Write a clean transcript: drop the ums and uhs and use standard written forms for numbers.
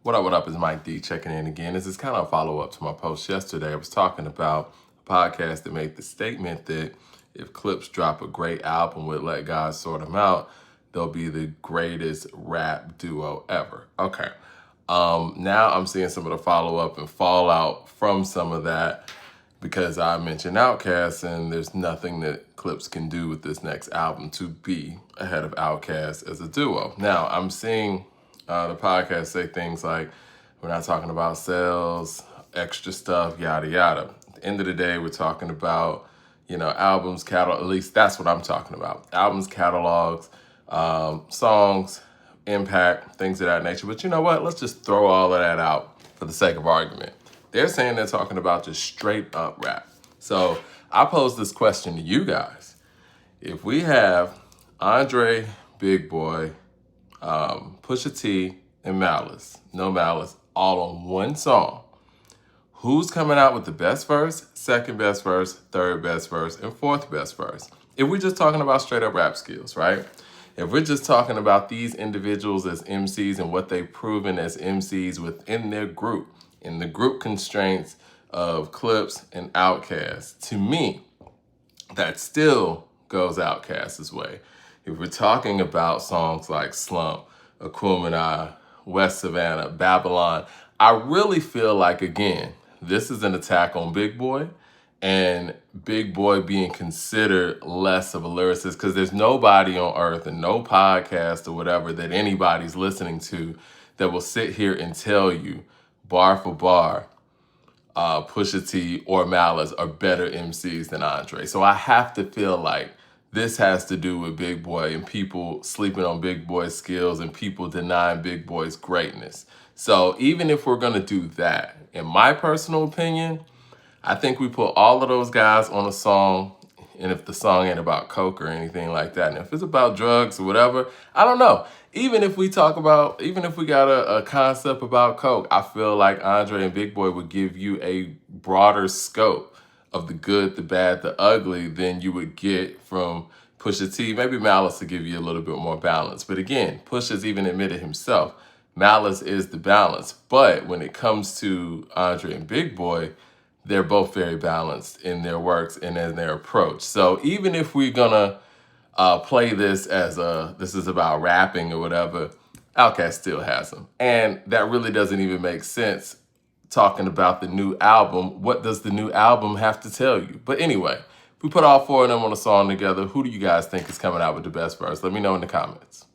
What up, is Mike D checking in again. This is kind of a follow-up to my post yesterday. I was talking about a podcast that made the statement that if Clipse drop a great album with Let God Sort 'Em Out, they'll be the greatest rap duo ever. Okay. Now I'm seeing some of the follow-up and fallout from some of that because I mentioned Outkast, and there's nothing that Clipse can do with this next album to be ahead of Outkast as a duo. Now, I'm seeing the podcast say things like, we're not talking about sales, extra stuff, yada, yada. At the end of the day, we're talking about, albums, catalog, at least that's what I'm talking about. Albums, catalogs, songs, impact, things of that nature. But you know what? Let's just throw all of that out for the sake of argument. They're saying they're talking about just straight up rap. So I pose this question to you guys. If we have Andrè BigBoi, PushaT, and Malice, no Malice, all on one song, who's coming out with the best verse, second best verse, third best verse, and fourth best verse? If we're just talking about straight up rap skills, right? If we're just talking about these individuals as MCs and what they've proven as MCs within their group, in the group constraints of Clipse and Outkast, to me, that still goes Outkast's way. If we're talking about songs like Slump, Aquemini, West Savannah, Babylon, I really feel like, again, this is an attack on BigBoi, and BigBoi being considered less of a lyricist, because there's nobody on earth and no podcast or whatever that anybody's listening to that will sit here and tell you bar for bar, Pusha T or Malice are better MCs than Andrè. So I have to feel like this has to do with BigBoi and people sleeping on BigBoi's skills and people denying BigBoi's greatness. So even if we're gonna do that, in my personal opinion, I think we put all of those guys on a song, and if the song ain't about coke or anything like that, and if it's about drugs or whatever, I don't know. Even if we got a concept about coke, I feel like Andrè and BigBoi would give you a broader scope of the good, the bad, the ugly than you would get from Pusha T. Maybe Malice to give you a little bit more balance. But again, Pusha's even admitted himself, Malice is the balance. But when it comes to Andrè and BigBoi, they're both very balanced in their works and in their approach. So even if we're gonna play this as this is about rapping or whatever, Outkast still has them. And that really doesn't even make sense talking about the new album. What does the new album have to tell you? But anyway, if we put all four of them on a song together, who do you guys think is coming out with the best verse? Let me know in the comments.